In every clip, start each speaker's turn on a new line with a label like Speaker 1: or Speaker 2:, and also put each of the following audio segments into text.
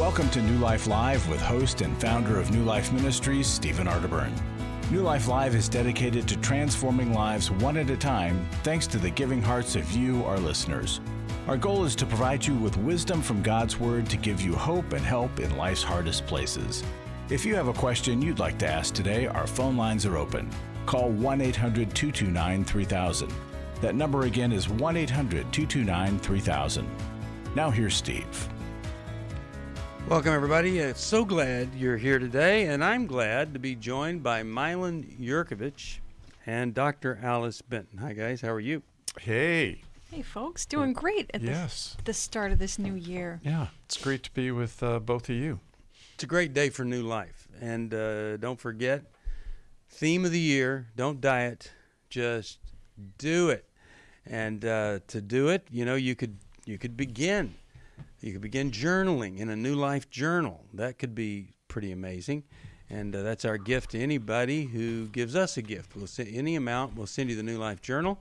Speaker 1: Welcome to New Life Live with host and founder of New Life Ministries, Stephen Arterburn. New Life Live is dedicated to transforming lives one at a time, thanks to the giving hearts of you, our listeners. Our goal is to provide you with wisdom from God's Word to give you hope and help in life's hardest places. If you have a question you'd like to ask today, our phone lines are open. Call 1-800-229-3000. That number again is 1-800-229-3000. Now here's Steve.
Speaker 2: Welcome, everybody. So glad you're here today, and I'm glad to be joined by Milan Yerkovich and Dr. Alice Benton. Hi, guys. How are you?
Speaker 3: Hey.
Speaker 4: Hey, folks. Doing great at the start of this new year.
Speaker 3: Yeah, it's great to be with both of you.
Speaker 2: It's a great day for New Life. And don't forget, theme of the year, don't diet, just do it. And to do it, you could begin. You could begin journaling in a New Life journal. That could be pretty amazing. And that's our gift to anybody who gives us a gift. We'll send any amount. We'll send you the New Life journal.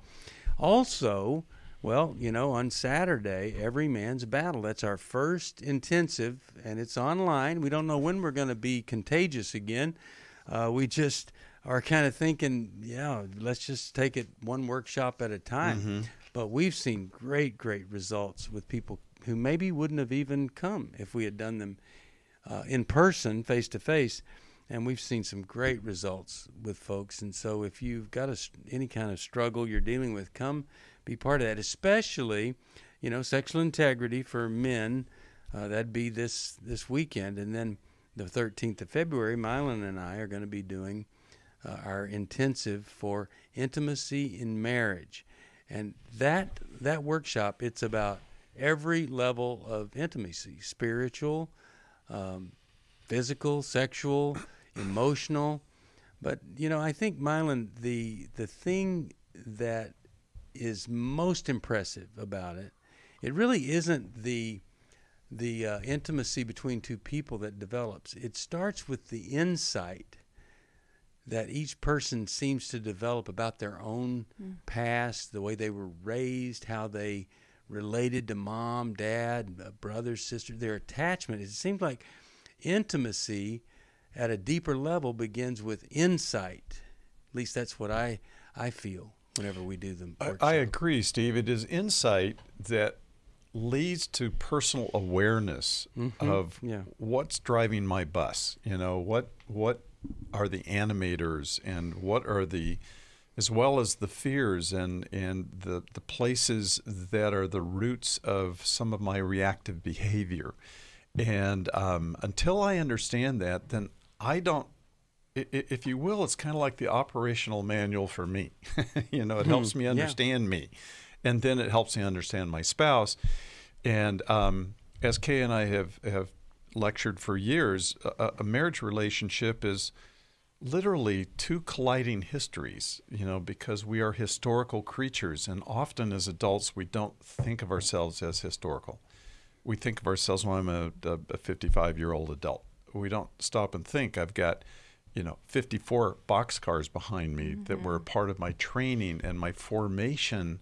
Speaker 2: Also, well, on Saturday, Every Man's Battle. That's our first intensive, and it's online. We don't know when we're going to be contagious again. We just are kind of thinking, let's just take it one workshop at a time. Mm-hmm. But we've seen great results with people who maybe wouldn't have even come if we had done them in person, face-to-face. And we've seen some great results with folks. And so if you've got any kind of struggle you're dealing with, come be part of that, especially, sexual integrity for men. That'd be this weekend. And then the 13th of February, Milan and I are going to be doing our intensive for intimacy in marriage. And that workshop, it's about every level of intimacy, spiritual, physical, sexual, emotional. But, I think, Milan, the thing that is most impressive about it, it really isn't the intimacy between two people that develops. It starts with the insight that each person seems to develop about their own past, the way they were raised, how they related to mom, dad, brothers, sisters, their attachment. It seems like intimacy at a deeper level begins with insight. At least that's what I feel whenever we do them.
Speaker 3: I agree, Steve. It is insight that leads to personal awareness of what's driving my bus. What are the animators, and what are as well as the fears and the places that are the roots of some of my reactive behavior. And until I understand that, then I don't, if you will, it's kind of like the operational manual for me. It helps me understand me. And then it helps me understand my spouse. And as Kay and I have lectured for years, a marriage relationship is literally two colliding histories, because we are historical creatures, and often as adults we don't think of ourselves as historical. We think of ourselves, I'm a 55-year-old adult. We don't stop and think I've got 54 boxcars behind me that were a part of my training and my formation.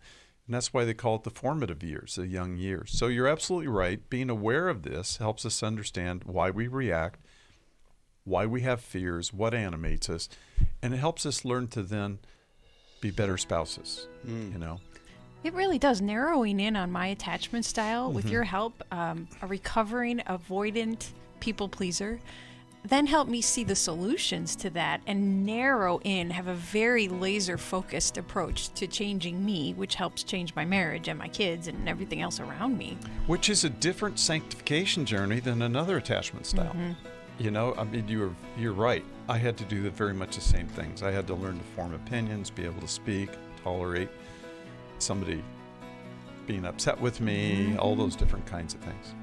Speaker 3: And that's why they call it the formative years, the young years. So you're absolutely right. Being aware of this helps us understand why we react, why we have fears, what animates us, and it helps us learn to then be better spouses,
Speaker 4: It really does. Narrowing in on my attachment style with your help, a recovering, avoidant people pleaser, then help me see the solutions to that and narrow in, have a very laser-focused approach to changing me, which helps change my marriage and my kids and everything else around me.
Speaker 3: Which is a different sanctification journey than another attachment style. You're right. I had to do very much the same things. I had to learn to form opinions, be able to speak, tolerate somebody being upset with me, all those different kinds of things.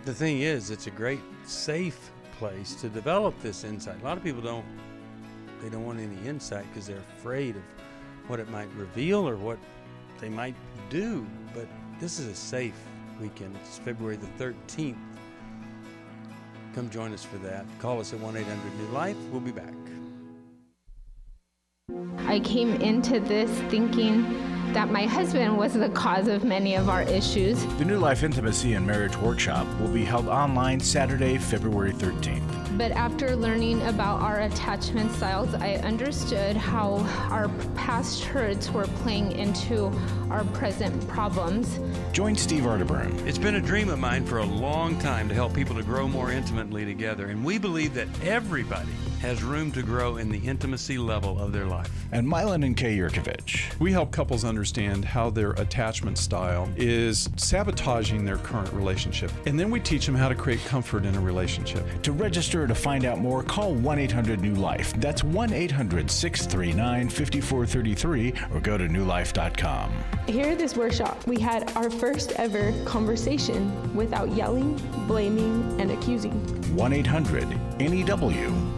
Speaker 2: The thing is, it's a great, safe place to develop this insight. A lot of people don't want any insight because they're afraid of what it might reveal or what they might do. But this is a safe weekend. It's February the 13th. Come join us for that. Call us at 1-800-NEW-LIFE. We'll be back.
Speaker 5: I came into this thinking that my husband was the cause of many of our issues.
Speaker 1: The New Life Intimacy and Marriage Workshop will be held online Saturday, February 13th.
Speaker 5: But after learning about our attachment styles, I understood how our past hurts were playing into our present problems.
Speaker 1: Join Steve Arterburn.
Speaker 2: It's been a dream of mine for a long time to help people to grow more intimately together, and we believe that everybody has room to grow in the intimacy level of their life.
Speaker 1: And Milan and Yerkovich.
Speaker 3: We help couples understand how their attachment style is sabotaging their current relationship. And then we teach them how to create comfort in a relationship.
Speaker 1: To register or to find out more, call 1-800-NEW-LIFE. That's 1-800-639-5433 or go to newlife.com.
Speaker 6: Here at this workshop, we had our first ever conversation without yelling, blaming, and accusing.
Speaker 1: 1-800-NEW-LIFE.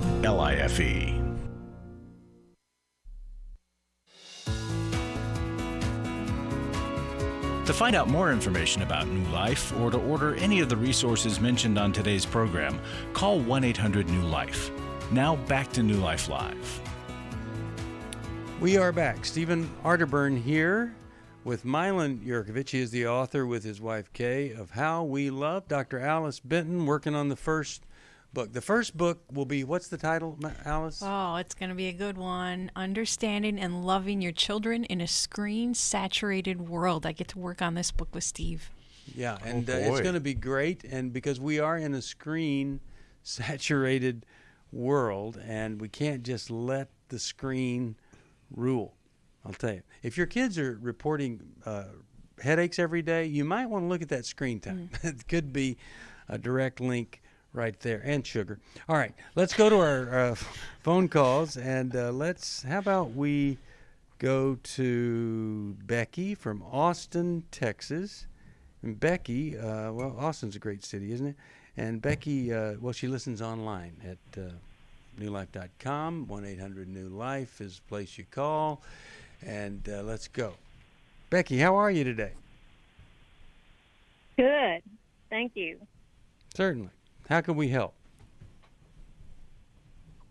Speaker 1: To find out more information about New Life or to order any of the resources mentioned on today's program, call 1-800-NEW-LIFE. Now back to New Life Live.
Speaker 2: We are back. Stephen Arterburn here with Milan Yerkovich. He is the author with his wife Kay of How We Love. Dr. Alice Benton working on the first book. The first book will be, what's the title, Alice?
Speaker 4: Oh, it's going to be a good one. Understanding and Loving Your Children in a Screen-Saturated World. I get to work on this book with Steve.
Speaker 2: Yeah, and it's going to be great, and because we are in a screen-saturated world, and we can't just let the screen rule. I'll tell you. If your kids are reporting headaches every day, you might want to look at that screen time. It could be a direct link right there, and sugar. All right, let's go to our phone calls, and how about we go to Becky from Austin, Texas. And Becky, well, Austin's a great city, isn't it? And Becky, well, she listens online at newlife.com. 1-800-NEW-LIFE is the place you call. And let's go. Becky, how are you today?
Speaker 7: Good. Thank you.
Speaker 2: Certainly. How can we help?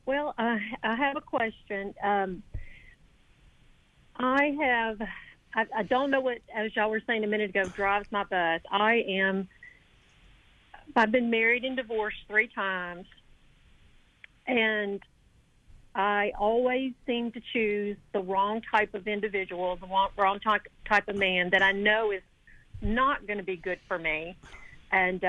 Speaker 7: Well, I have a question. I don't know what, as y'all were saying a minute ago, drives my bus. I've been married and divorced 3 times, and I always seem to choose the wrong type of individual, the wrong type of man that I know is not going to be good for me. And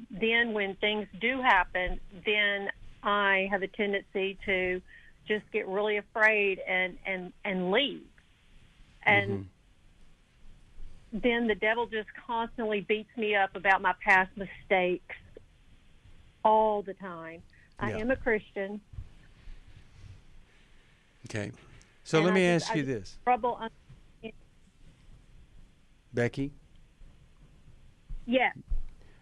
Speaker 7: then when things do happen, then I have a tendency to just get really afraid and leave. And then the devil just constantly beats me up about my past mistakes all the time. I am a Christian.
Speaker 2: Okay. So let me ask you this. Becky?
Speaker 7: Yeah.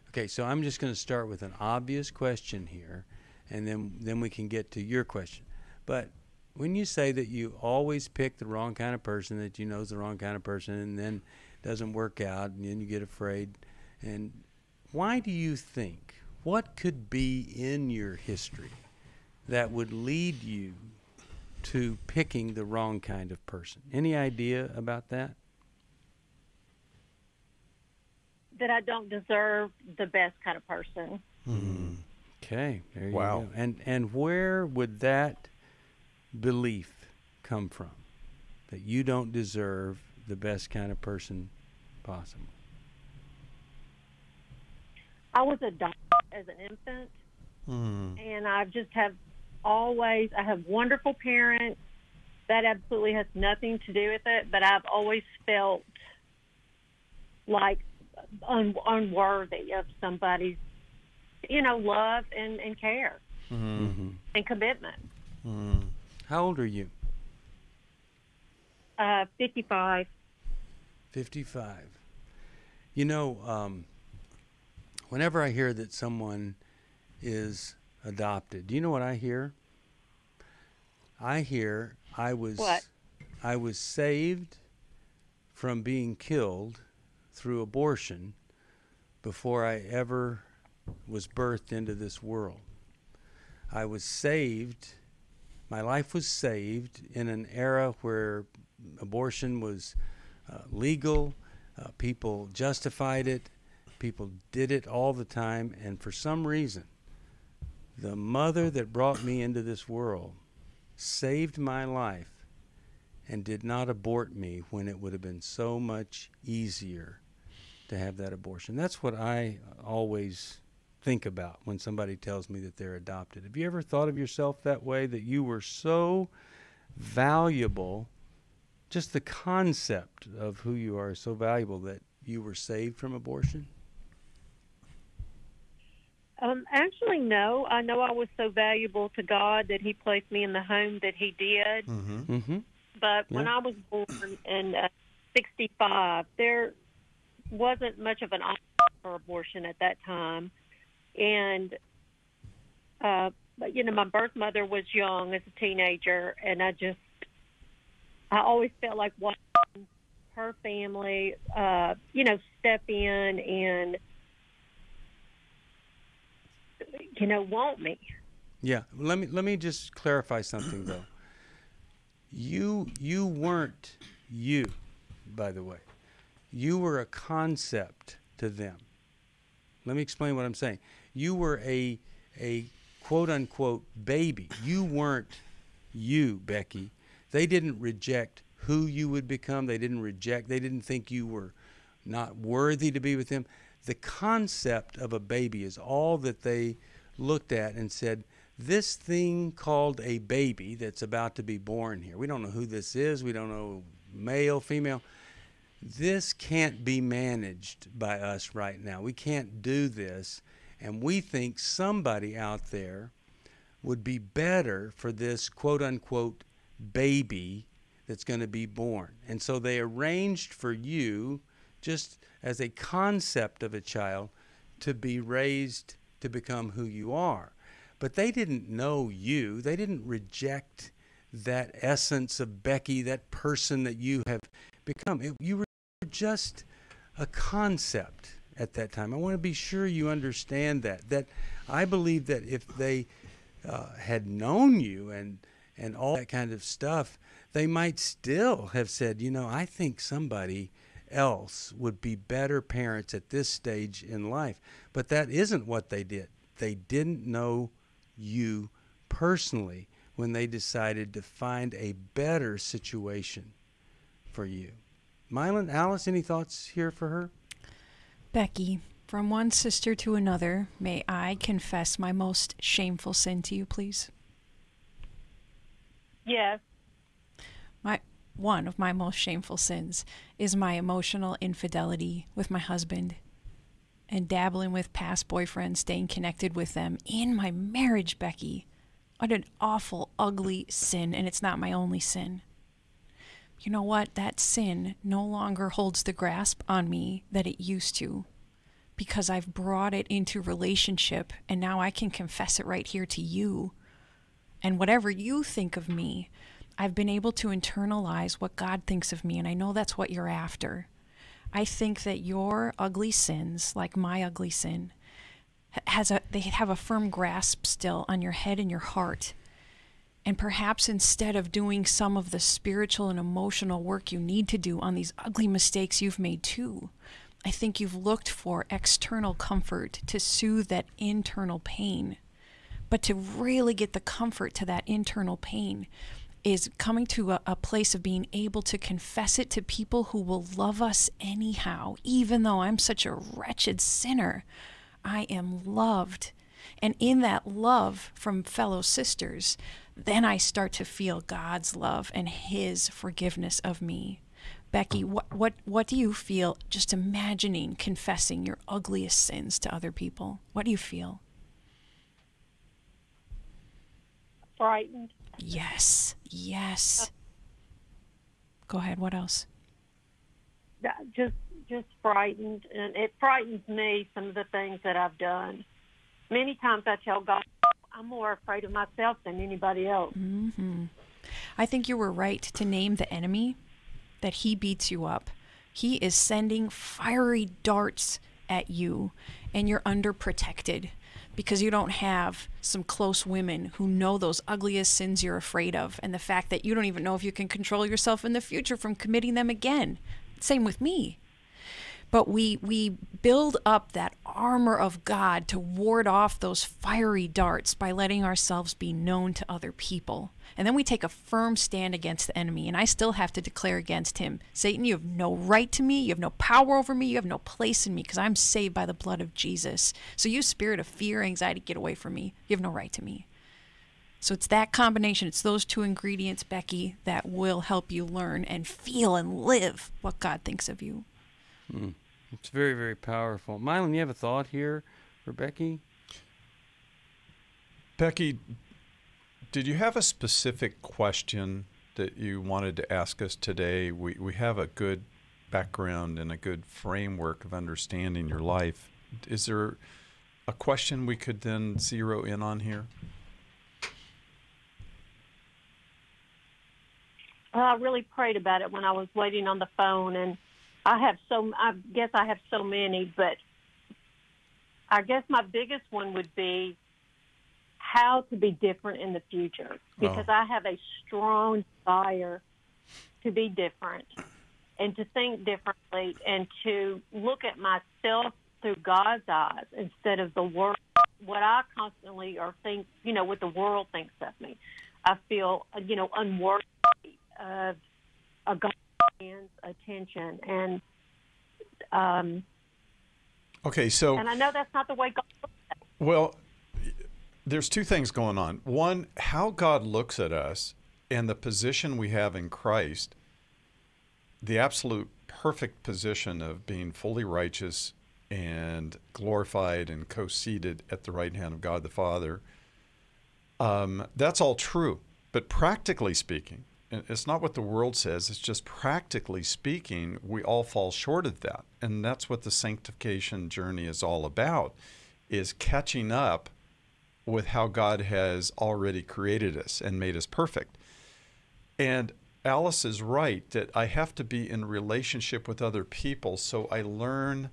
Speaker 2: Okay, so I'm just going to start with an obvious question here, and then we can get to your question. But when you say that you always pick the wrong kind of person, that you know is the wrong kind of person, and then it doesn't work out, and then you get afraid, and why do you think, what could be in your history that would lead you to picking the wrong kind of person? Any idea about that?
Speaker 7: That I don't deserve the best kind of person.
Speaker 2: Okay, there you go. And where would that belief come from? That you don't deserve the best kind of person possible?
Speaker 7: I was adopted as an infant, and I just have I have wonderful parents. That absolutely has nothing to do with it, but I've always felt like unworthy of somebody's, love and care and commitment.
Speaker 2: How old are you?
Speaker 7: 55.
Speaker 2: 55. Whenever I hear that someone is adopted, do you know what I hear? I hear I was saved from being killed through abortion before I ever was birthed into this world. I was saved, my life was saved in an era where abortion was legal. People justified it. People did it all the time. And for some reason, the mother that brought me into this world saved my life and did not abort me when it would have been so much easier to have that abortion. That's what I always think about when somebody tells me that they're adopted. Have you ever thought of yourself that way, that you were so valuable, just the concept of who you are is so valuable that you were saved from abortion?
Speaker 7: Actually, no. I know I was so valuable to God that He placed me in the home that He did.
Speaker 3: Mm-hmm.
Speaker 2: Mm-hmm.
Speaker 7: But when I was born in 65, there wasn't much of an option for abortion at that time. And, but, you know, my birth mother was young as a teenager, and I always felt like watching her family, you know, step in and, you know, want me.
Speaker 2: Yeah. Let me just clarify something, though. You weren't you, by the way. You were a concept to them. Let me explain what I'm saying. You were a quote-unquote baby. You weren't you, Becky. They didn't reject who you would become. They didn't think you were not worthy to be with them. The concept of a baby is all that they looked at and said, this thing called a baby that's about to be born here. We don't know who this is. We don't know male, female. This can't be managed by us right now. We can't do this. And we think somebody out there would be better for this quote-unquote baby that's going to be born. And so they arranged for you, just as a concept of a child, to be raised to become who you are. But they didn't know you. They didn't reject that essence of Becky, that person that you have become. You were just a concept at that time. I want to be sure you understand that. That I believe that if they had known you and all that kind of stuff, they might still have said, you know, I think somebody else would be better parents at this stage in life. But that isn't what they did. They didn't know you personally when they decided to find a better situation for you. Milan, Alice, any thoughts here for her?
Speaker 4: Becky, from one sister to another, may I confess my most shameful sin to you, please?
Speaker 7: Yes.
Speaker 4: One of my most shameful sins is my emotional infidelity with my husband and dabbling with past boyfriends, staying connected with them in my marriage, Becky. What an awful, ugly sin, and it's not my only sin. You know what? That sin no longer holds the grasp on me that it used to, because I've brought it into relationship, and now I can confess it right here to you. And whatever you think of me, I've been able to internalize what God thinks of me, and I know that's what you're after. I think that your ugly sins, like my ugly sin, they have a firm grasp still on your head and your heart. And perhaps instead of doing some of the spiritual and emotional work you need to do on these ugly mistakes you've made too, I think you've looked for external comfort to soothe that internal pain. But to really get the comfort to that internal pain is coming to a place of being able to confess it to people who will love us anyhow. Even though I'm such a wretched sinner, I am loved. And in that love from fellow sisters, then I start to feel God's love and His forgiveness of me. Becky, what do you feel just imagining confessing your ugliest sins to other people? What do you feel?
Speaker 7: Frightened.
Speaker 4: Yes. Go ahead. What else?
Speaker 7: Just frightened, and it frightens me, some of the things that I've done. Many times I tell God, I'm more afraid of myself than anybody else.
Speaker 4: Mm-hmm. I think you were right to name the enemy, that he beats you up. He is sending fiery darts at you, and you're underprotected because you don't have some close women who know those ugliest sins you're afraid of, and the fact that you don't even know if you can control yourself in the future from committing them again. Same with me. But we build up that armor of God to ward off those fiery darts by letting ourselves be known to other people. And then we take a firm stand against the enemy, and I still have to declare against him, Satan, you have no right to me, you have no power over me, you have no place in me, because I'm saved by the blood of Jesus. So you spirit of fear, anxiety, get away from me. You have no right to me. So it's that combination, it's those two ingredients, Becky, that will help you learn and feel and live what God thinks of you.
Speaker 2: It's very, very powerful. Milan, you have a thought here for Becky?
Speaker 3: Becky, did you have a specific question that you wanted to ask us today? We have a good background and a good framework of understanding your life. Is there a question we could then zero in on here?
Speaker 7: I really prayed about it when I was waiting on the phone, and I guess I have so many, but I guess my biggest one would be how to be different in the future, because I have a strong desire to be different and to think differently and to look at myself through God's eyes instead of the world, what I constantly or think, what the world thinks of me. I feel, unworthy of God's attention. And
Speaker 3: okay, so
Speaker 7: and I know that's not the way God looks at it.
Speaker 3: Well, there's two things going on. One, how God looks at us and the position we have in Christ, the absolute perfect position of being fully righteous and glorified and co-seated at the right hand of God the Father. That's all true. But practically speaking, and it's not what the world says, it's just practically speaking, we all fall short of that. And that's what the sanctification journey is all about, is catching up with how God has already created us and made us perfect. And Alice is right that I have to be in relationship with other people so I learn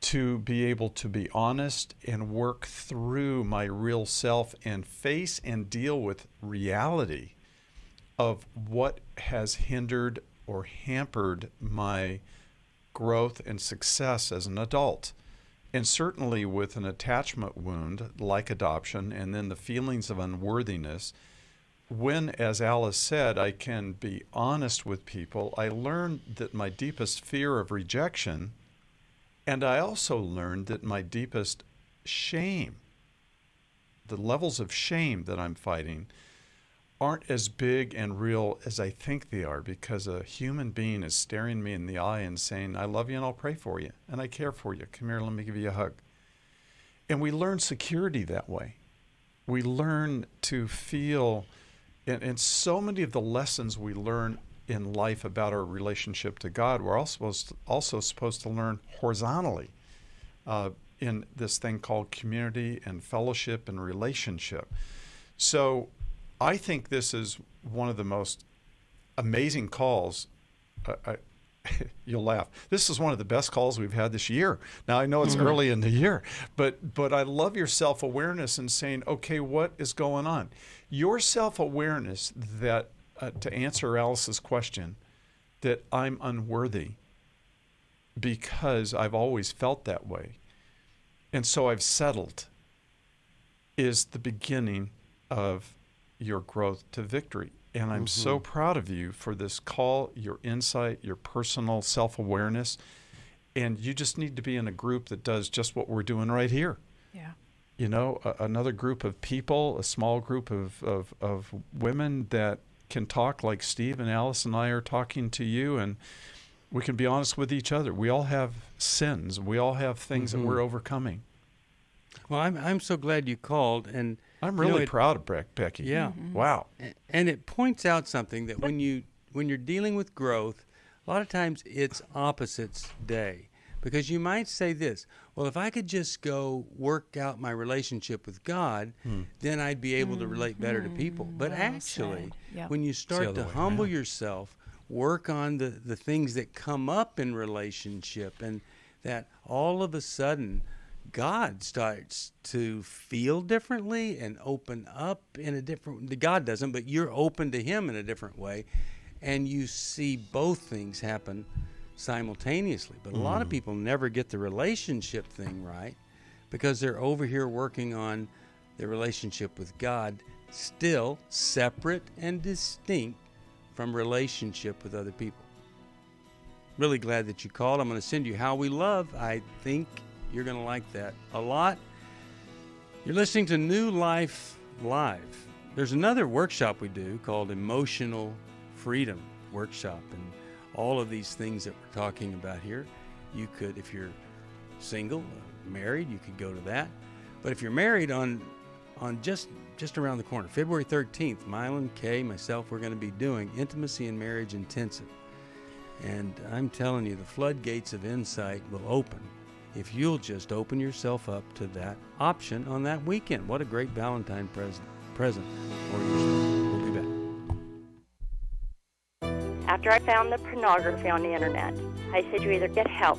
Speaker 3: to be able to be honest and work through my real self and face and deal with reality of what has hindered or hampered my growth and success as an adult. And certainly with an attachment wound like adoption and then the feelings of unworthiness, when, as Alice said, I can be honest with people, I learned that my deepest fear of rejection, and I also learned that my deepest shame, the levels of shame that I'm fighting, aren't as big and real as I think they are, because a human being is staring me in the eye and saying, I love you and I'll pray for you and I care for you. Come here, let me give you a hug. And we learn security that way. We learn to feel, and so many of the lessons we learn in life about our relationship to God, we're also supposed to learn horizontally in this thing called community and fellowship and relationship. So I think this is one of the most amazing calls. You'll laugh. This is one of the best calls we've had this year. Now, I know it's early in the year, but I love your self-awareness and saying, okay, what is going on? Your self-awareness that, to answer Alice's question, that I'm unworthy because I've always felt that way, and so I've settled, is the beginning of your growth to victory. And I'm so proud of you for this call, your insight, your personal self-awareness. And you just need to be in a group that does just what we're doing right here.
Speaker 4: Yeah.
Speaker 3: Another group of people, a small group of women that can talk like Steve and Alice and I are talking to you, and we can be honest with each other. We all have sins. We all have things that we're overcoming.
Speaker 2: Well, I'm so glad you called, and
Speaker 3: I'm really proud of Becky.
Speaker 2: Yeah.
Speaker 3: Wow.
Speaker 2: And it points out something that when you're dealing with growth, a lot of times it's opposites day. Because you might say this, well, if I could just go work out my relationship with God, then I'd be able to relate better to people. But actually, when you start to humble yourself, work on the things that come up in relationship, and that all of a sudden God starts to feel differently and open up in a different, God doesn't, but you're open to him in a different way. and you see both things happen simultaneously. But a lot of people never get the relationship thing right because they're over here working on their relationship with God, still separate and distinct from relationship with other people. Really glad that you called. I'm going to send you How We Love. I think you're going to like that a lot. You're listening to New Life Live. There's another workshop we do called Emotional Freedom Workshop, and all of these things that we're talking about here, you could, if you're single, married, you could go to that. But if you're married, on just around the corner, February 13th, Milan, Kay, myself, we're going to be doing Intimacy and Marriage Intensive. And I'm telling you, the floodgates of insight will open if you'll just open yourself up to that option on that weekend. What a great Valentine present for yourself. We'll be back.
Speaker 8: After I found the pornography on the internet, I said, you either get help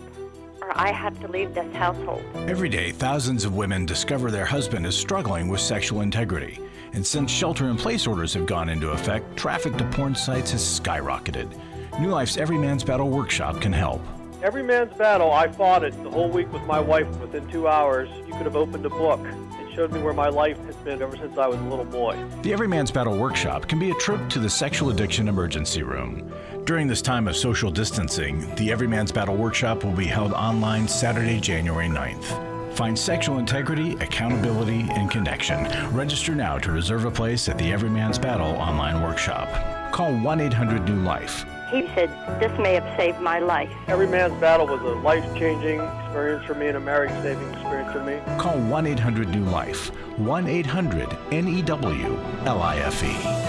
Speaker 8: or I have to leave this household.
Speaker 1: Every day, thousands of women discover their husband is struggling with sexual integrity. And since shelter-in-place orders have gone into effect, traffic to porn sites has skyrocketed. New Life's Every Man's Battle workshop can help.
Speaker 9: Every Man's Battle, I fought it the whole week with my wife. Within 2 hours, you could have opened a book. It showed me where my life has been ever since I was a little boy.
Speaker 1: The Every Man's Battle workshop can be a trip to the sexual addiction emergency room. During this time of social distancing, the Every Man's Battle workshop will be held online Saturday, January 9th. Find sexual integrity, accountability, and connection. Register now to reserve a place at the Every Man's Battle online workshop. Call 1-800-NEW-LIFE.
Speaker 8: He said, this may have saved my life.
Speaker 9: Every Man's Battle was a life-changing experience for me and a marriage-saving experience for me.
Speaker 1: Call 1-800-NEW-LIFE. 1-800-NEWLIFE.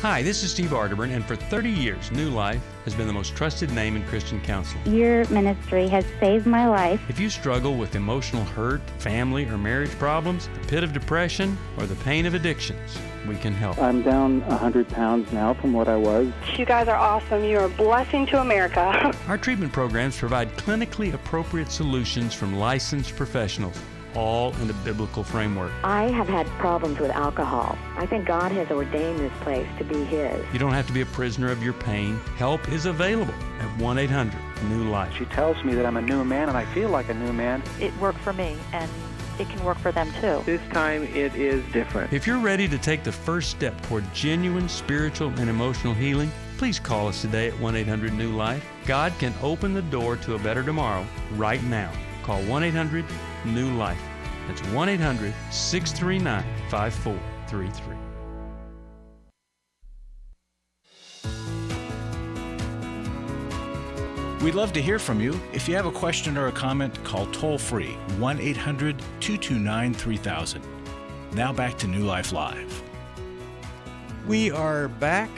Speaker 2: Hi, this is Steve Arterburn, and for 30 years, New Life has been the most trusted name in Christian counseling.
Speaker 10: Your ministry has saved my life.
Speaker 2: If you struggle with emotional hurt, family or marriage problems, the pit of depression, or the pain of addictions, we can help.
Speaker 11: I'm down 100 pounds now from what I was.
Speaker 12: You guys are awesome. You're a blessing to America.
Speaker 2: Our treatment programs provide clinically appropriate solutions from licensed professionals, all in a biblical framework.
Speaker 13: I have had problems with alcohol. I think God has ordained this place to be His.
Speaker 2: You don't have to be a prisoner of your pain. Help is available at 1-800-NEW-LIFE.
Speaker 11: She tells me that I'm a new man, and I feel like a new man.
Speaker 14: It worked for me, and it can work for them too.
Speaker 11: This time it is different.
Speaker 2: If you're ready to take the first step toward genuine spiritual and emotional healing, please call us today at 1-800-NEW-LIFE. God can open the door to a better tomorrow right now. Call 1-800-NEW-LIFE. That's 1-800-639-5433.
Speaker 1: We'd love to hear from you. If you have a question or a comment, call toll-free 1-800-229-3000. Now back to New Life Live.
Speaker 2: We are back.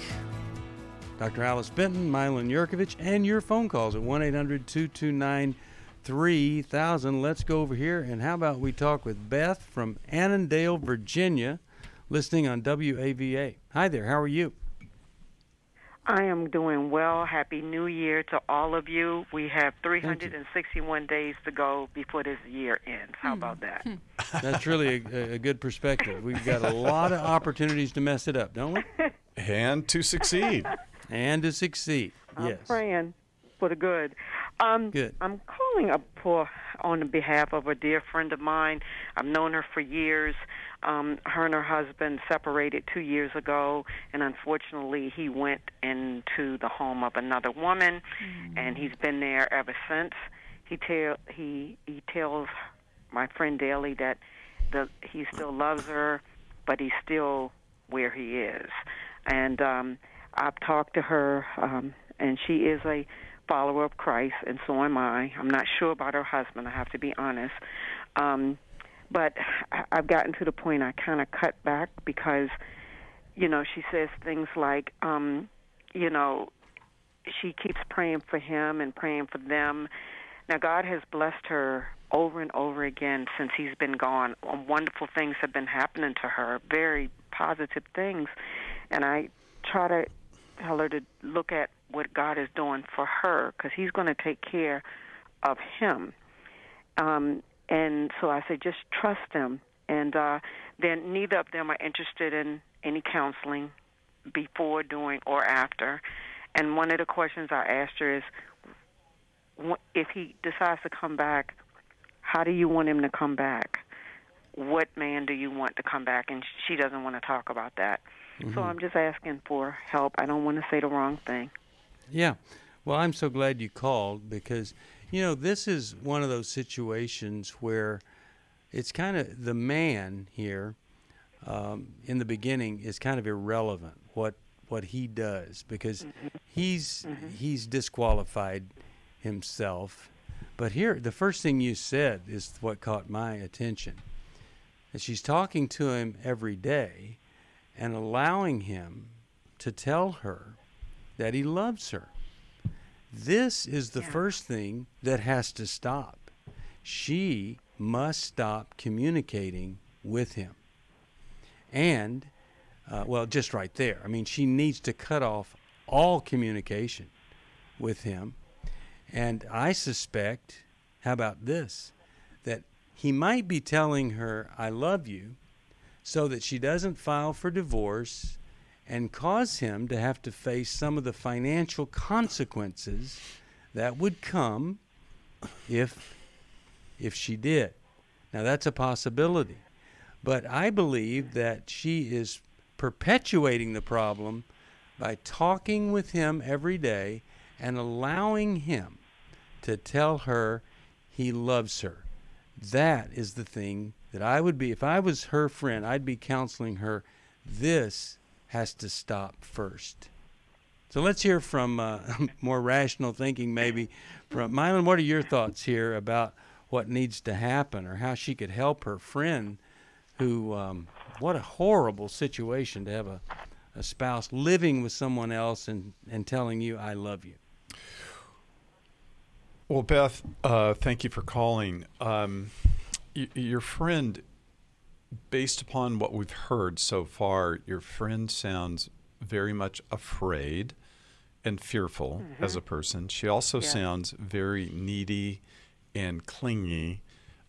Speaker 2: Dr. Alice Benton, Milan Yerkovich, and your phone calls at 1-800-229-3000. Let's go over here, and how about we talk with Beth from Annandale, Virginia, listening on WAVA. Hi there, how are you?
Speaker 15: I am doing well. Happy New Year to all of you. We have 361 days to go before this year ends. How about that?
Speaker 2: That's really a good perspective. We've got a lot of opportunities to mess it up, don't we?
Speaker 3: And to succeed.
Speaker 2: And to succeed, yes.
Speaker 15: I'm praying for the good.
Speaker 2: Good.
Speaker 15: I'm calling up on behalf of a dear friend of mine. I've known her for years. Her and her husband separated 2 years ago, and unfortunately he went into the home of another woman, and he's been there ever since. He tells my friend daily that he still loves her, but he's still where he is. And I've talked to her, and she is a follower of Christ, and so am I. I'm not sure about her husband, I have to be honest. But I've gotten to the point I kind of cut back because, she says things like, she keeps praying for him and praying for them. Now, God has blessed her over and over again since he's been gone. Wonderful things have been happening to her, very positive things. And I try to tell her to look at what God is doing for her because he's going to take care of him. And so I say, just trust them. And then neither of them are interested in any counseling. before, during, or after. And one of the questions I asked her is, if he decides to come back, how do you want him to come back? What man do you want to come back? And she doesn't want to talk about that.
Speaker 2: Mm-hmm.
Speaker 15: So I'm just asking for help. I don't want to say the wrong thing.
Speaker 2: Yeah. Well, I'm so glad you called because, this is one of those situations where it's kind of the man here in the beginning is kind of irrelevant what he does because he's disqualified himself. But here, the first thing you said is what caught my attention. And she's talking to him every day and allowing him to tell her that he loves her. This is the first thing that has to stop. She must stop communicating with him. And, just right there. I mean, she needs to cut off all communication with him. And I suspect, how about this, that he might be telling her, I love you, so that she doesn't file for divorce and cause him to have to face some of the financial consequences that would come if she did. Now, that's a possibility. But I believe that she is perpetuating the problem by talking with him every day and allowing him to tell her he loves her. That is the thing that I would be, if I was her friend, I'd be counseling her, this has to stop first. So let's hear from more rational thinking maybe. From Milan, what are your thoughts here about what needs to happen or how she could help her friend who, what a horrible situation to have a spouse living with someone else and telling you, I love you.
Speaker 3: Well, Beth, thank you for calling. Your friend, based upon what we've heard so far, your friend sounds very much afraid and fearful as a person. She also sounds very needy and clingy.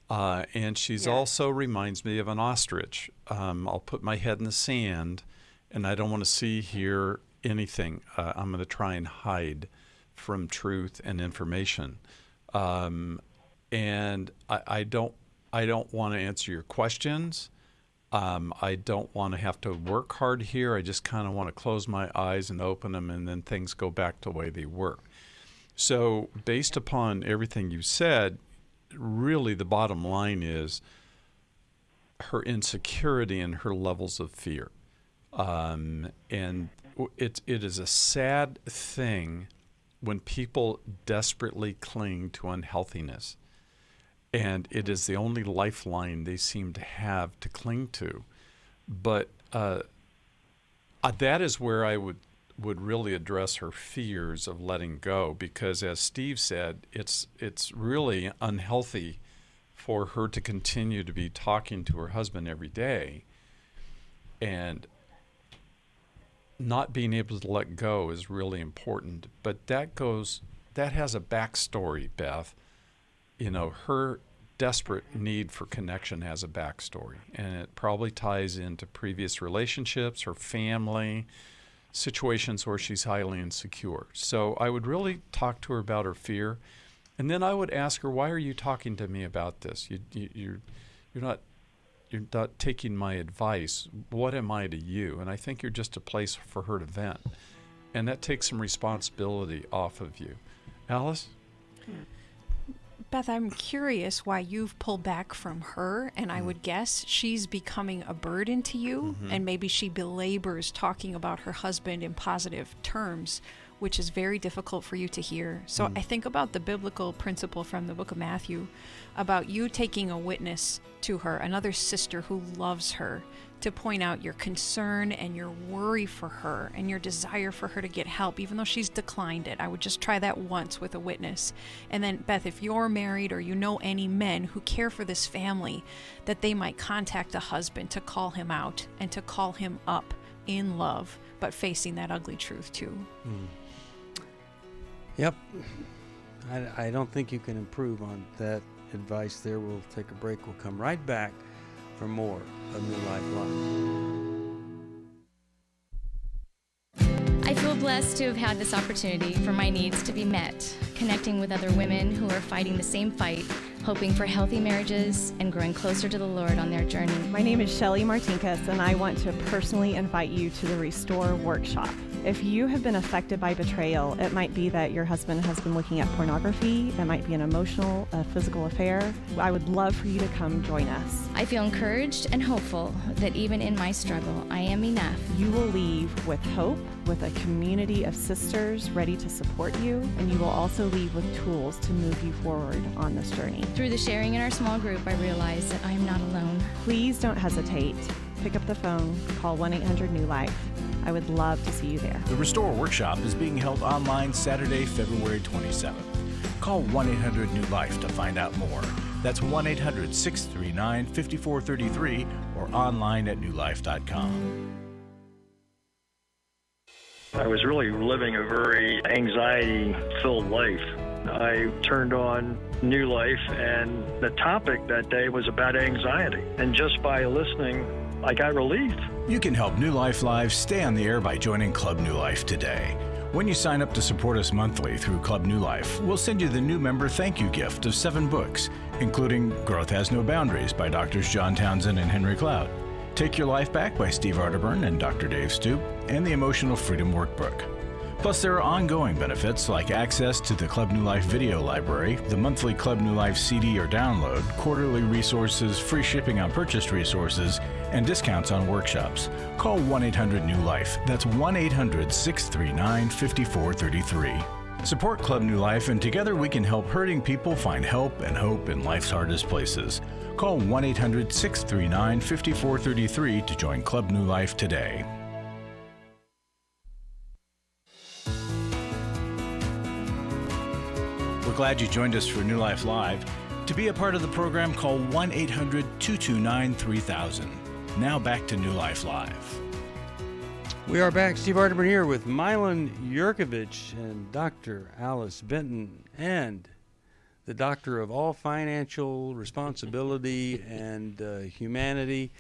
Speaker 3: And she's also reminds me of an ostrich. I'll put my head in the sand, and I don't want to see, hear anything. I'm going to try and hide from truth and information. And I don't want to answer your questions. I don't want to have to work hard here. I just kind of want to close my eyes and open them, and then things go back the way they work. So based upon everything you said, really the bottom line is her insecurity and her levels of fear. And it is a sad thing when people desperately cling to unhealthiness. And it is the only lifeline they seem to have to cling to. But that is where I would really address her fears of letting go, because as Steve said, it's really unhealthy for her to continue to be talking to her husband every day, and not being able to let go is really important. But that has a backstory, Beth. Her desperate need for connection has a backstory, and it probably ties into previous relationships, her family, situations where she's highly insecure. So I would really talk to her about her fear, and then I would ask her, why are you talking to me about this? You're not taking my advice. What am I to you? And I think you're just a place for her to vent, and that takes some responsibility off of you. Alice?
Speaker 4: Beth, I'm curious why you've pulled back from her, and I would guess she's becoming a burden to you, and maybe she belabors talking about her husband in positive terms, which is very difficult for you to hear. So I think about the biblical principle from the book of Matthew about you taking a witness to her, another sister who loves her, to point out your concern and your worry for her and your desire for her to get help, even though she's declined it. I would just try that once with a witness. And then, Beth, if you're married or you know any men who care for this family, that they might contact a husband to call him out and to call him up in love, but facing that ugly truth too.
Speaker 2: Yep. I don't think you can improve on that advice there. We'll take a break. We'll come right back for more of New Life Live.
Speaker 16: blessed to have had this opportunity for my needs to be met, connecting with other women who are fighting the same fight, hoping for healthy marriages and growing closer to the Lord on their journey.
Speaker 17: My name is Shelly Martinkus, and I want to personally invite you to the Restore Workshop. If you have been affected by betrayal, it might be that your husband has been looking at pornography, it might be an emotional, physical affair. I would love for you to come join us.
Speaker 16: I feel encouraged and hopeful that even in my struggle, I am enough.
Speaker 17: You will leave with hope, with a community of sisters ready to support you, and you will also leave with tools to move you forward on this journey.
Speaker 16: Through the sharing in our small group, I realize that I am not alone.
Speaker 17: Please don't hesitate. Pick up the phone, call 1-800-NEW-LIFE. I would love to see you there.
Speaker 1: The Restore Workshop is being held online Saturday, February 27th. Call 1-800-NEW-LIFE to find out more. That's 1-800-639-5433 or online at newlife.com.
Speaker 18: I was really living a very anxiety-filled life. I turned on New Life, and the topic that day was about anxiety. And just by listening, I got relief.
Speaker 1: You can help New Life Live stay on the air by joining Club New Life today. When you sign up to support us monthly through Club New Life, we'll send you the new member thank you gift of 7 books, including Growth Has No Boundaries by Drs. John Townsend and Henry Cloud, Take Your Life Back by Steve Arterburn and Dr. Dave Stoop, and the Emotional Freedom Workbook. Plus, there are ongoing benefits like access to the Club New Life video library, the monthly Club New Life CD or download, quarterly resources, free shipping on purchased resources, and discounts on workshops. Call 1-800-NEW-LIFE. That's 1-800-639-5433. Support Club New Life, and together we can help hurting people find help and hope in life's hardest places. Call 1-800-639-5433 to join Club New Life today. We're glad you joined us for New Life Live. To be a part of the program, call 1-800-229-3000. Now back to New Life Live.
Speaker 2: We are back. Steve Arterburn here with Milan Yerkovich and Dr. Alice Benton and the doctor of all financial responsibility and humanity.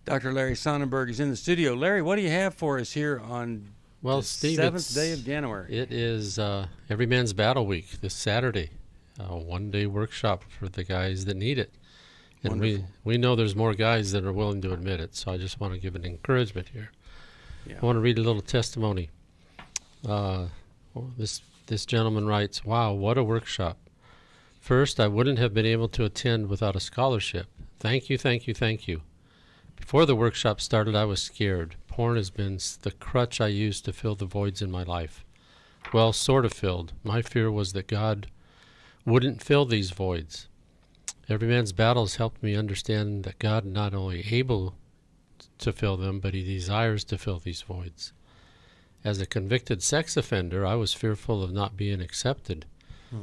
Speaker 2: Dr. Larry Sonnenberg is in the studio. Larry, what do you have for us here on the
Speaker 19: Steve,
Speaker 2: 7th day of January?
Speaker 19: It is Every Man's Battle Week this Saturday. A one-day workshop for the guys that need it. And we know there's more guys that are willing to admit it, so I just want to give an encouragement here. Yeah. I want to read a little testimony. This gentleman writes, "Wow, what a workshop. First, I wouldn't have been able to attend without a scholarship. Thank you, thank you, thank you. Before the workshop started, I was scared. Porn has been the crutch I used to fill the voids in my life. Well, sort of filled. My fear was that God wouldn't fill these voids. Every Man's Battle has helped me understand that God not only able to fill them, but he desires to fill these voids. As a convicted sex offender, I was fearful of not being accepted.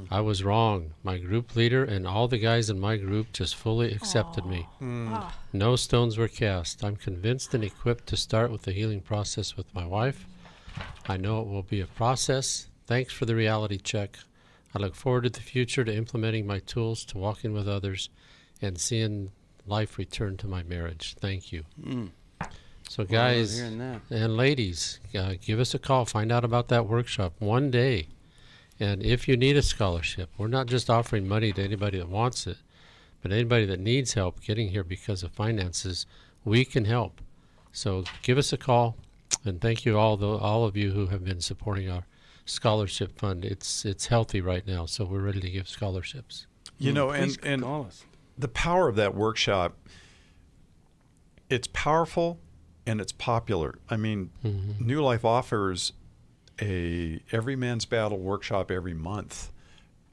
Speaker 19: I was wrong. My group leader and all the guys in my group just fully accepted me. No stones were cast. I'm convinced and equipped to start with the healing process with my wife. I know it will be a process. Thanks for the reality check. I look forward to the future, to implementing my tools, to walking with others, and seeing life return to my marriage. Thank you." So guys and ladies, give us a call. Find out about that workshop one day. And if you need a scholarship, we're not just offering money to anybody that wants it, but anybody that needs help getting here because of finances, we can help. So give us a call, and thank you all of you who have been supporting our scholarship fund. It's healthy right now, so we're ready to give scholarships.
Speaker 3: You know, and the power of that workshop, it's powerful and it's popular. I mean, New Life offers a Every Man's Battle workshop every month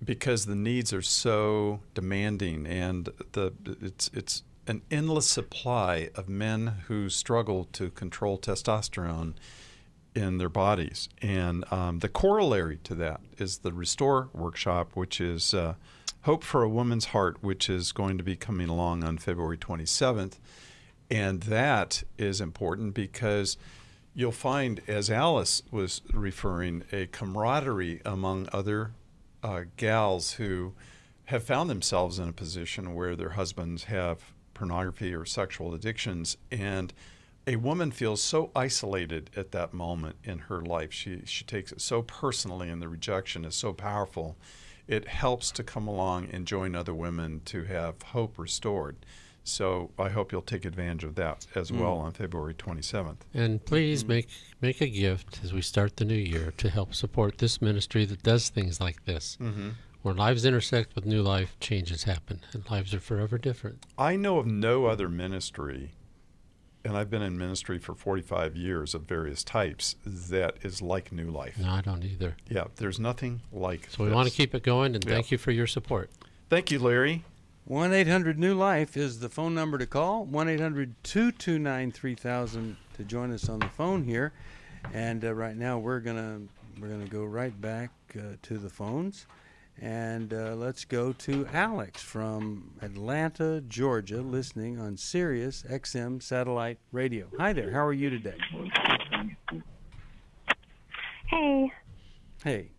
Speaker 3: because the needs are so demanding, and it's an endless supply of men who struggle to control testosterone in their bodies. And the corollary to that is the Restore workshop, which is Hope for a Woman's Heart, which is going to be coming along on February 27th. And that is important because you'll find, as Alice was referring, a camaraderie among other gals who have found themselves in a position where their husbands have pornography or sexual addictions, and a woman feels so isolated at that moment in her life. She takes it so personally, and the rejection is so powerful. It helps to come along and join other women to have hope restored. So I hope you'll take advantage of that as well on February 27th.
Speaker 19: And please make a gift as we start the new year to help support this ministry that does things like this. Where lives intersect with new life, changes happen, and lives are forever different.
Speaker 3: I know of no other ministry, and I've been in ministry for 45 years of various types, that is like New Life.
Speaker 19: No, I don't either.
Speaker 3: Yeah, there's nothing like
Speaker 19: So we want to keep it going, and thank you for your support.
Speaker 3: Thank you, Larry.
Speaker 2: 1-800-NEW-LIFE is the phone number to call. 1-800-229-3000 to join us on the phone here. And right now we're gonna go right back to the phones. And let's go to Alex from Atlanta, Georgia, listening on Sirius XM Satellite Radio. Hi there. How are you today?
Speaker 20: Hey.
Speaker 2: Hey.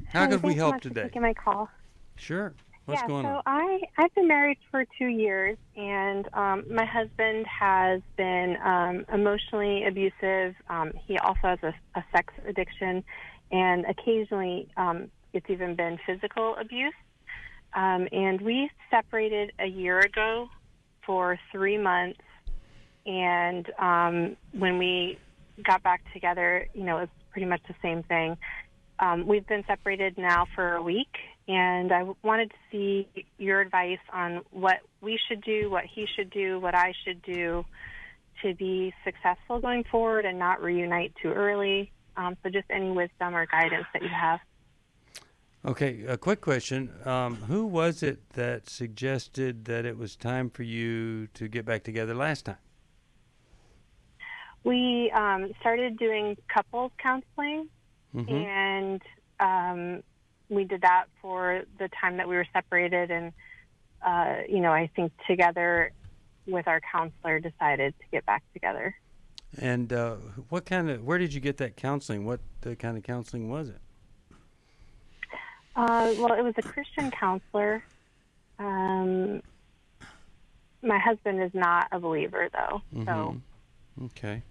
Speaker 2: How could we help today?
Speaker 20: Thanks so much for taking my call.
Speaker 2: Sure. What's going on?
Speaker 20: I've been married for 2 years, and my husband has been emotionally abusive. He also has a sex addiction, and occasionally it's even been physical abuse. And we separated a year ago for 3 months, and when we got back together, it was pretty much the same thing. We've been separated now for a week, and I wanted to see your advice on what we should do, what he should do, what I should do to be successful going forward and not reunite too early. So just any wisdom or guidance that you have.
Speaker 2: Okay, a quick question. Who was it that suggested that it was time for you to get back together last time?
Speaker 20: We started doing couples counseling, and we did that for the time that we were separated, and I think together with our counselor decided to get back together.
Speaker 2: And where did you get that counseling? What kind of counseling was it?
Speaker 20: Well, it was a Christian counselor. My husband is not a believer, though. So.
Speaker 2: Okay.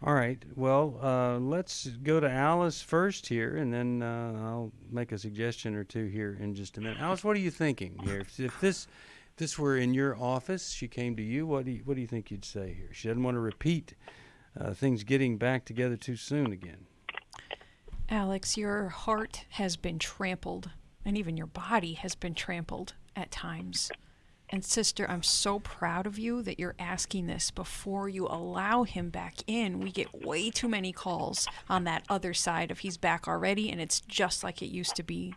Speaker 2: All right. Well, let's go to Alice first here, and then I'll make a suggestion or two here in just a minute. Alice, what are you thinking here? If this were in your office, she came to you, what do you think you'd say here? She doesn't want to repeat things getting back together too soon again.
Speaker 4: Alex, your heart has been trampled, and even your body has been trampled at times. And sister, I'm so proud of you that you're asking this before you allow him back in. We get way too many calls on that other side of he's back already, and it's just like it used to be.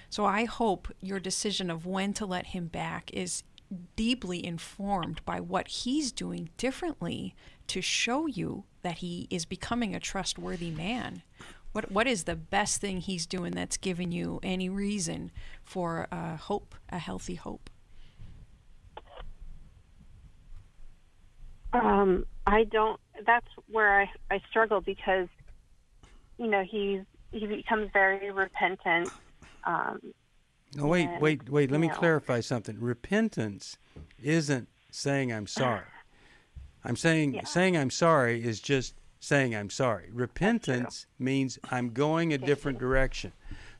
Speaker 4: So I hope your decision of when to let him back is deeply informed by what he's doing differently to show you that he is becoming a trustworthy man. What is the best thing he's doing that's given you any reason for hope, a healthy hope?
Speaker 20: I don't. That's where I struggle because, he becomes very repentant.
Speaker 2: No, wait. Let me clarify something. Repentance isn't saying I'm sorry. I'm saying I'm sorry is just saying I'm sorry. Repentance means I'm going a different direction.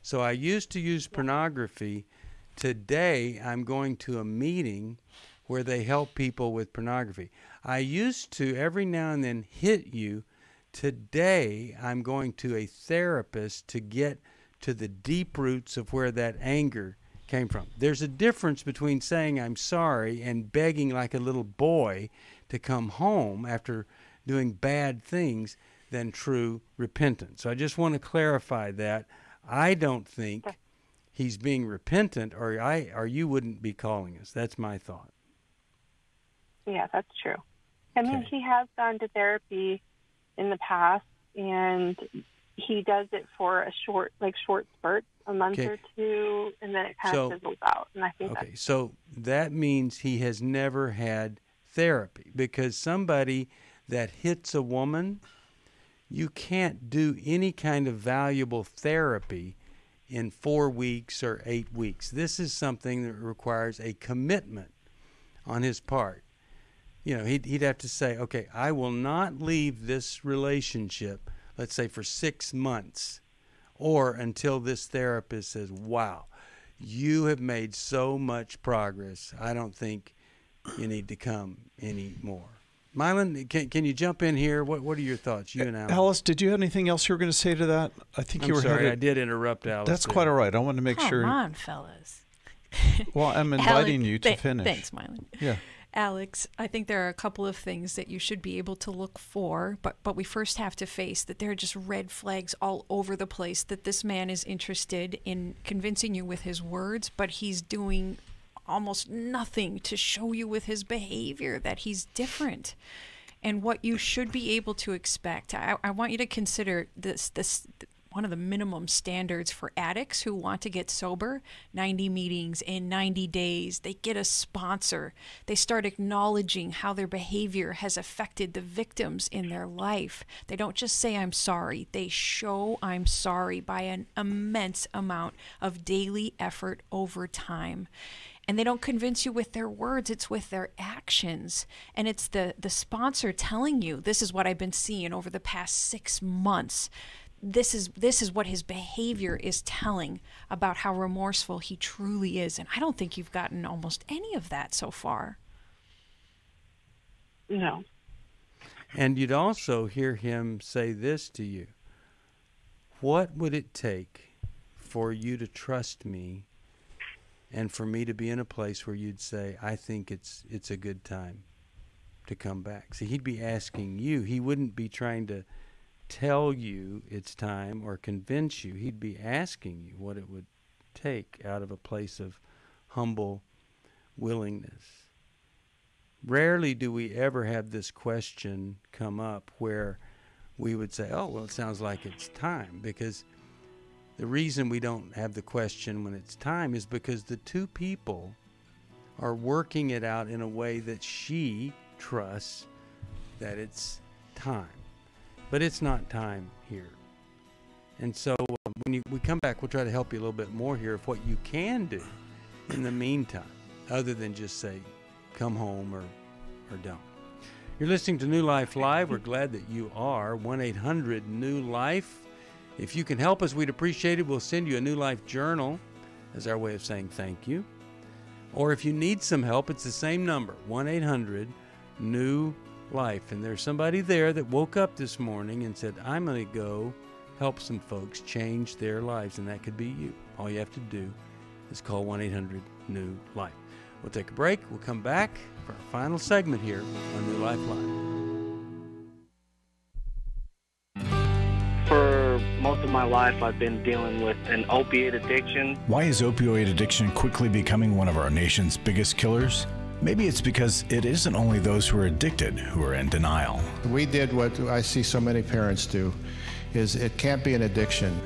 Speaker 2: So I used to use pornography. Today I'm going to a meeting where they help people with pornography. I used to every now and then hit you. Today I'm going to a therapist to get to the deep roots of where that anger came from. There's a difference between saying I'm sorry and begging like a little boy to come home after doing bad things than true repentance. So I just want to clarify that. I don't think he's being repentant, or you wouldn't be calling us. That's my thought.
Speaker 20: Yeah, that's true. I mean, he has gone to therapy in the past, and he does it for a short spurt, a month or two, and then it kind of fizzles out. And I think
Speaker 2: so that means he has never had therapy, because somebody that hits a woman, you can't do any kind of valuable therapy in 4 weeks or 8 weeks. This is something that requires a commitment on his part. he'd have to say, okay, I will not leave this relationship, let's say for 6 months, or until this therapist says, wow, you have made so much progress. I don't think you need to come anymore. Milan, can you jump in here? What are your thoughts, you and Alice?
Speaker 3: Alice, did you have anything else you were going to say to that? I think you were
Speaker 2: sorry,
Speaker 3: headed...
Speaker 2: I did interrupt Alice.
Speaker 3: That's quite all right. I want to make sure...
Speaker 4: Come on, fellas.
Speaker 3: Well, I'm inviting you to finish.
Speaker 4: Thanks, Milan.
Speaker 3: Yeah.
Speaker 4: Alex, I think there are a couple of things that you should be able to look for, but we first have to face that there are just red flags all over the place, that this man is interested in convincing you with his words, but he's doing almost nothing to show you with his behavior that he's different. And what you should be able to expect, I want you to consider this one of the minimum standards for addicts who want to get sober: 90 meetings in 90 days. They get a sponsor. They start acknowledging how their behavior has affected the victims in their life. They don't just say, I'm sorry. They show I'm sorry by an immense amount of daily effort over time. And they don't convince you with their words, it's with their actions. And it's the sponsor telling you, this is what I've been seeing over the past 6 months. This is what his behavior is telling about how remorseful he truly is. And I don't think you've gotten almost any of that so far.
Speaker 20: No.
Speaker 2: And you'd also hear him say this to you: what would it take for you to trust me and for me to be in a place where you'd say, I think it's a good time to come back? See, he'd be asking you. He wouldn't be trying to tell you it's time or convince you. He'd be asking you what it would take out of a place of humble willingness. Rarely do we ever have this question come up where we would say, oh, well, it sounds like it's time, because the reason we don't have the question when it's time is because the two people are working it out in a way that she trusts that it's time. But it's not time here. And so when we come back, we'll try to help you a little bit more here of what you can do in the meantime, other than just say, come home or don't. You're listening to New Life Live. We're glad that you are. 1-800-NEW-LIFE. If you can help us, we'd appreciate it. We'll send you a New Life journal as our way of saying thank you. Or if you need some help, it's the same number, 1-800-NEW-LIFE. And there's somebody there that woke up this morning and said, I'm going to go help some folks change their lives, and that could be you. All you have to do is call 1-800-NEW-LIFE. We'll take a break. We'll come back for our final segment here on New Life Live.
Speaker 11: For most of my life, I've been dealing with an opiate addiction.
Speaker 1: Why is opioid addiction quickly becoming one of our nation's biggest killers? Maybe it's because it isn't only those who are addicted who are in denial.
Speaker 21: We did what I see so many parents do, is it can't be an addiction.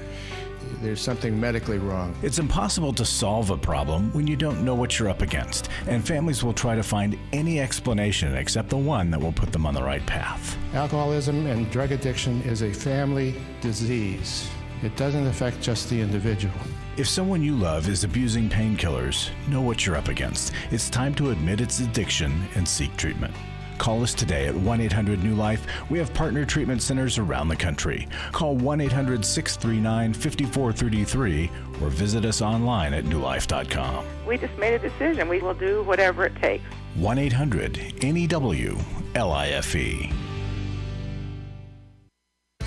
Speaker 21: There's something medically wrong.
Speaker 1: It's impossible to solve a problem when you don't know what you're up against, and families will try to find any explanation except the one that will put them on the right path.
Speaker 21: Alcoholism and drug addiction is a family disease. It doesn't affect just the individual.
Speaker 1: If someone you love is abusing painkillers, know what you're up against. It's time to admit its addiction and seek treatment. Call us today at 1-800-NEW-LIFE. We have partner treatment centers around the country. Call 1-800-639-5433 or visit us online at newlife.com.
Speaker 22: We just made a decision. We will do whatever it takes.
Speaker 1: 1-800-NEW-LIFE.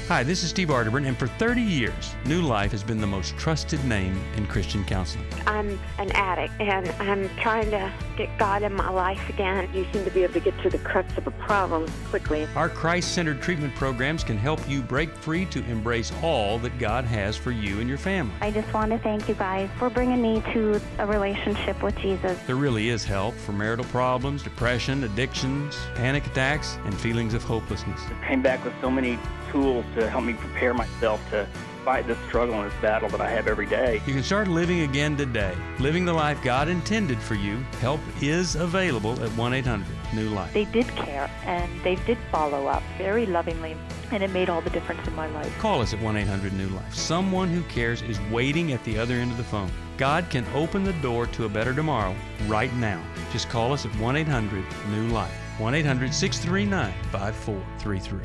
Speaker 2: Hi, this is Steve Arterburn, and for 30 years, New Life has been the most trusted name in Christian counseling.
Speaker 13: I'm an addict, and I'm trying to get God in my life again.
Speaker 12: You seem to be able to get to the crux of a problem quickly.
Speaker 2: Our Christ-centered treatment programs can help you break free to embrace all that God has for you and your family.
Speaker 10: I just want to thank you guys for bringing me to a relationship with Jesus.
Speaker 2: There really is help for marital problems, depression, addictions, panic attacks, and feelings of hopelessness.
Speaker 11: I came back with so many tools to help me prepare myself to fight this struggle and this battle that I have every day.
Speaker 2: You can start living again today, living the life God intended for you. Help is available at 1-800-NEW-LIFE.
Speaker 14: They did care, and they did follow up very lovingly, and it made all the difference in my life.
Speaker 2: Call us at 1-800-NEW-LIFE. Someone who cares is waiting at the other end of the phone. God can open the door to a better tomorrow right now. Just call us at 1-800-NEW-LIFE. 1-800-639-5433.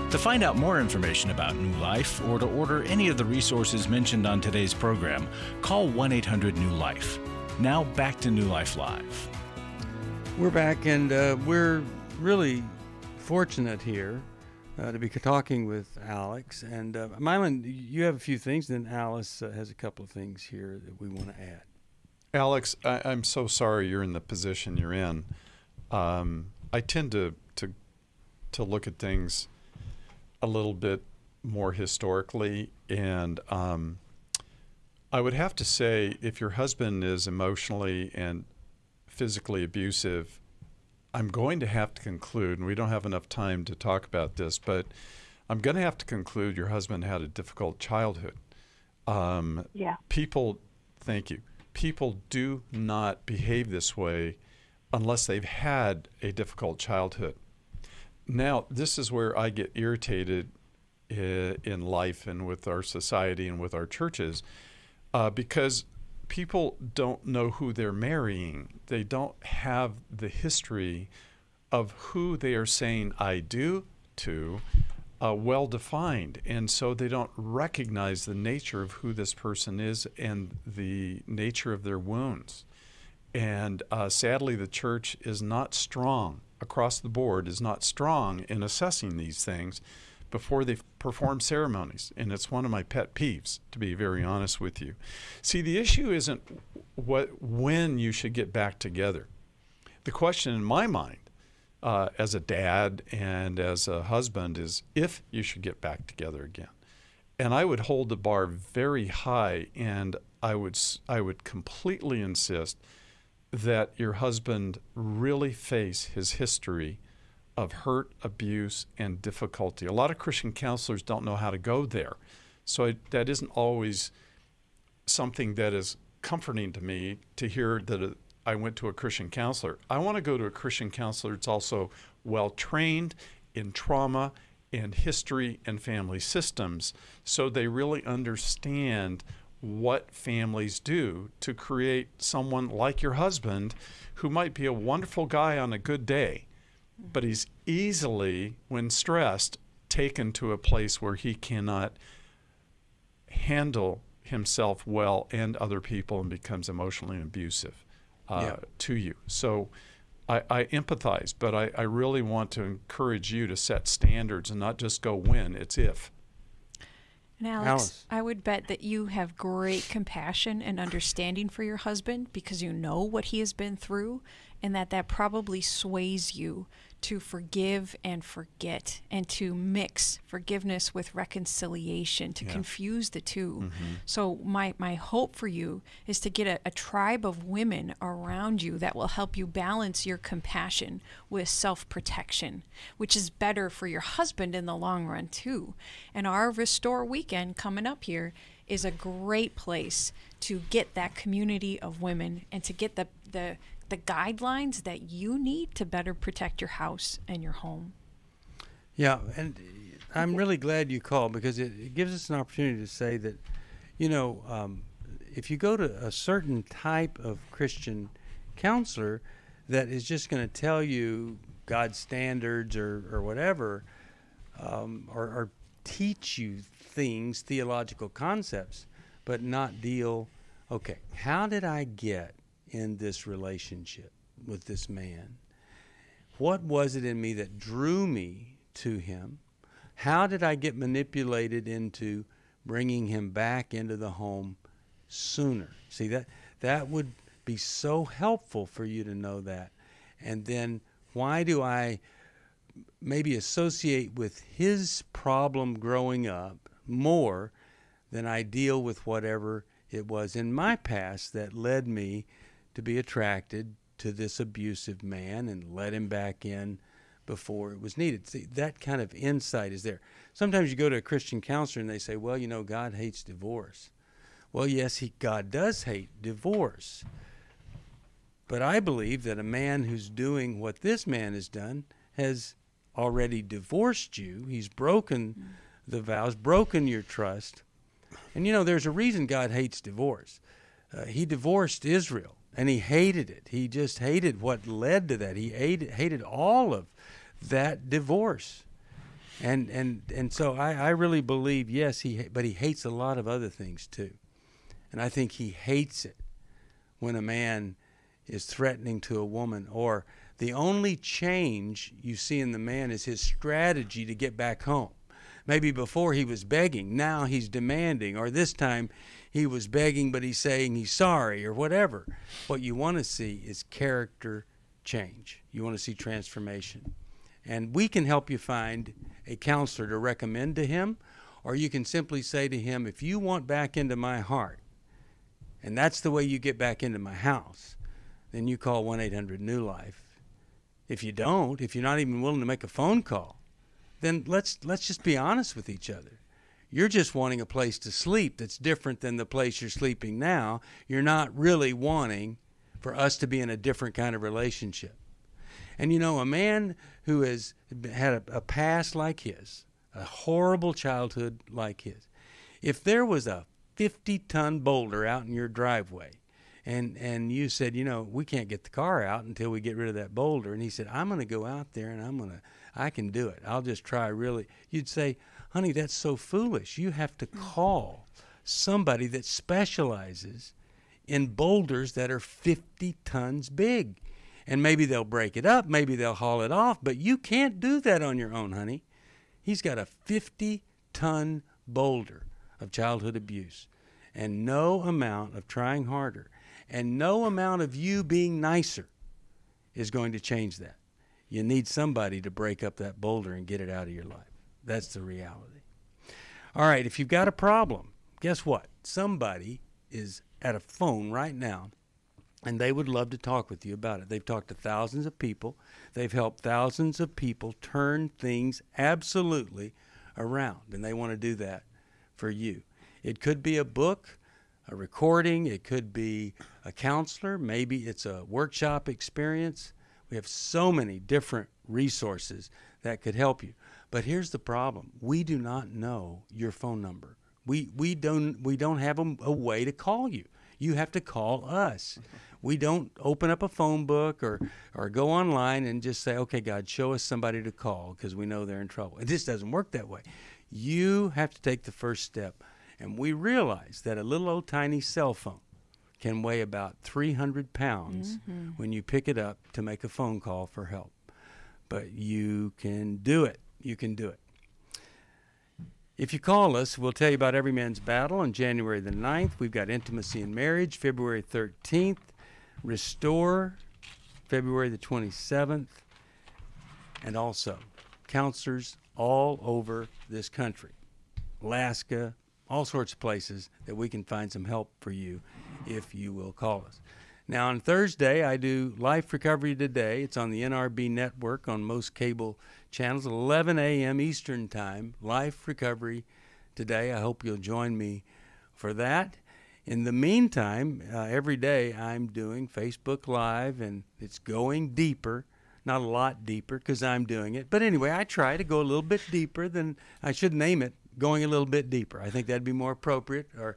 Speaker 1: To find out more information about New Life or to order any of the resources mentioned on today's program, call 1-800-NEW-LIFE. Now back to New Life Live.
Speaker 2: We're back, and we're really fortunate here to be talking with Alex. And Milan, you have a few things, then Alice has a couple of things here that we want to add.
Speaker 3: Alex, I'm so sorry you're in the position you're in. I tend to look at things a little bit more historically, and I would have to say, if your husband is emotionally and physically abusive, I'm going to have to conclude, and we don't have enough time to talk about this, but I'm going to have to conclude your husband had a difficult childhood.
Speaker 20: Yeah.
Speaker 3: Thank you. People do not behave this way unless they've had a difficult childhood. Now, this is where I get irritated in life and with our society and with our churches, because people don't know who they're marrying. They don't have the history of who they are saying I do to well defined. And so they don't recognize the nature of who this person is and the nature of their wounds. And sadly, the church is not strong across the board, is not strong in assessing these things before they perform ceremonies. And it's one of my pet peeves, to be very honest with you. See, the issue isn't when you should get back together. The question in my mind, as a dad and as a husband, is if you should get back together again. And I would hold the bar very high, and I would completely insist that your husband really face his history of hurt, abuse, and difficulty. A lot of Christian counselors don't know how to go there. So that isn't always something that is comforting to me to hear that I went to a Christian counselor. I want to go to a Christian counselor that's also well-trained in trauma and history and family systems, so they really understand what families do to create someone like your husband who might be a wonderful guy on a good day, but he's easily, when stressed, taken to a place where he cannot handle himself well and other people and becomes emotionally abusive to you. So I empathize, but I really want to encourage you to set standards and not just go when, it's if.
Speaker 4: And Alex, I would bet that you have great compassion and understanding for your husband because you know what he has been through, and that probably sways you to forgive and forget and to mix forgiveness with reconciliation, to confuse the two. Mm-hmm. So my hope for you is to get a tribe of women around you that will help you balance your compassion with self-protection, which is better for your husband in the long run too. And our Restore Weekend coming up here is a great place to get that community of women and to get the guidelines that you need to better protect your house and your home.
Speaker 2: Yeah, and I'm really glad you called because it gives us an opportunity to say that, if you go to a certain type of Christian counselor that is just going to tell you God's standards or whatever, or teach you things, theological concepts, but not deal, okay, how did I get in this relationship with this man? What was it in me that drew me to him? How did I get manipulated into bringing him back into the home sooner? See, that would be so helpful for you to know that. And then why do I maybe associate with his problem growing up more than I deal with whatever it was in my past that led me to be attracted to this abusive man and let him back in before it was needed. See, that kind of insight is there. Sometimes you go to a Christian counselor and they say, well, God hates divorce. Well, yes, God does hate divorce. But I believe that a man who's doing what this man has done has already divorced you. He's broken the vows, broken your trust. And there's a reason God hates divorce. he divorced Israel, and he hated it. He just hated what led to that. He hated all of that divorce. And so I really believe, yes, but he hates a lot of other things too. And I think he hates it when a man is threatening to a woman, or the only change you see in the man is his strategy to get back home. Maybe before he was begging, now he's demanding, or this time he was begging but he's saying he's sorry or whatever. What you want to see is character change. You want to see transformation. And we can help you find a counselor to recommend to him, or you can simply say to him, if you want back into my heart, and that's the way you get back into my house, then you call 1-800-NEW-LIFE. If you don't, if you're not even willing to make a phone call, then let's just be honest with each other. You're just wanting a place to sleep that's different than the place you're sleeping now. You're not really wanting for us to be in a different kind of relationship. And you know, a man who has had a past like his, a horrible childhood like his, if there was a 50-ton boulder out in your driveway, and you said, you know, we can't get the car out until we get rid of that boulder, and he said, I'm going to go out there and I can do it. I'll just try really. You'd say, honey, that's so foolish. You have to call somebody that specializes in boulders that are 50 tons big. And maybe they'll break it up, maybe they'll haul it off, but you can't do that on your own, honey. He's got a 50-ton boulder of childhood abuse, and no amount of trying harder and no amount of you being nicer is going to change that. You need somebody to break up that boulder and get it out of your life. That's the reality. All right, if you've got a problem, guess what? Somebody is at a phone right now, and they would love to talk with you about it. They've talked to thousands of people. They've helped thousands of people turn things absolutely around, and they want to do that for you. It could be a book, a recording. It could be a counselor. Maybe it's a workshop experience. We have so many different resources that could help you. But here's the problem. We do not know your phone number. We don't have a way to call you. You have to call us. We don't open up a phone book or go online and just say, okay, God, show us somebody to call because we know they're in trouble. It just doesn't work that way. You have to take the first step. And we realize that a little old tiny cell phone can weigh about 300 pounds when you pick it up to make a phone call for help. But you can do it. You can do it. If you call us, we'll tell you about Every Man's Battle on January the 9th. We've got Intimacy in Marriage, February 13th. Restore, February the 27th. And also, counselors all over this country, Alaska, all sorts of places that we can find some help for you if you will call us. Now, on Thursday, I do Life Recovery Today. It's on the NRB network on most cable channels, 11 a.m. Eastern Time, Life Recovery Today. I hope you'll join me for that. In the meantime, every day I'm doing Facebook Live, and it's going deeper. Not a lot deeper because I'm doing it. But anyway, I try to go a little bit deeper than, I should name it, going a little bit deeper. I think that'd be more appropriate, or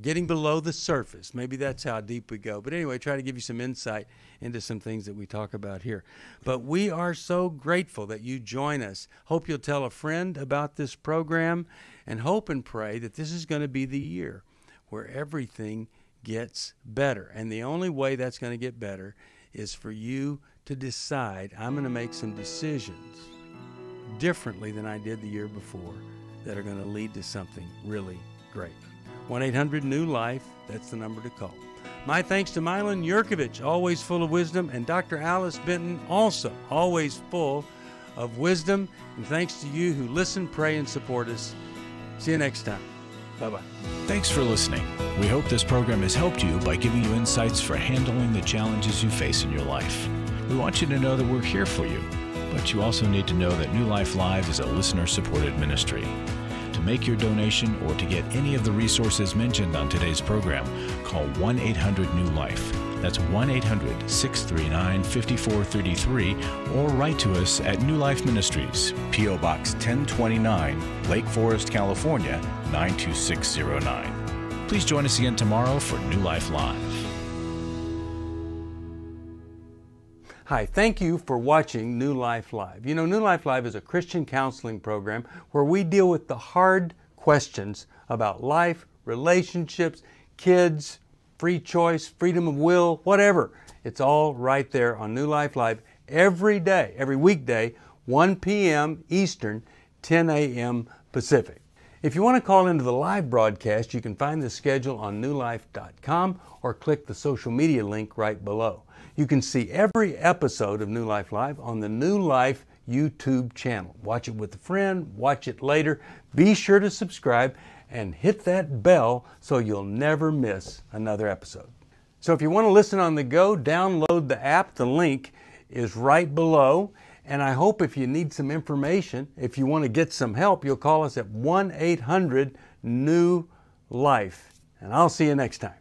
Speaker 2: getting below the surface. Maybe that's how deep we go. But anyway, try to give you some insight into some things that we talk about here. But we are so grateful that you join us. Hope you'll tell a friend about this program, and hope and pray that this is going to be the year where everything gets better. And the only way that's going to get better is for you to decide, I'm going to make some decisions differently than I did the year before that are going to lead to something really great. 1-800-NEW-LIFE, that's the number to call. My thanks to Milan Yerkovich, always full of wisdom, and Dr. Alice Benton, also always full of wisdom. And thanks to you who listen, pray, and support us. See you next time. Bye-bye.
Speaker 1: Thanks for listening. We hope this program has helped you by giving you insights for handling the challenges you face in your life. We want you to know that we're here for you, but you also need to know that New Life Live is a listener-supported ministry. To make your donation or to get any of the resources mentioned on today's program, call 1-800-NEW-LIFE. That's 1-800-639-5433, or write to us at New Life Ministries, P.O. Box 1029, Lake Forest, California, 92609. Please join us again tomorrow for New Life Live.
Speaker 2: Hi, thank you for watching New Life Live. You know, New Life Live is a Christian counseling program where we deal with the hard questions about life, relationships, kids, free choice, freedom of will, whatever. It's all right there on New Life Live every day, every weekday, 1 p.m. Eastern, 10 a.m. Pacific. If you want to call into the live broadcast, you can find the schedule on newlife.com or click the social media link right below. You can see every episode of New Life Live on the New Life YouTube channel. Watch it with a friend, watch it later. Be sure to subscribe and hit that bell so you'll never miss another episode. So if you want to listen on the go, download the app. The link is right below. And I hope if you need some information, if you want to get some help, you'll call us at 1-800-NEW-LIFE. And I'll see you next time.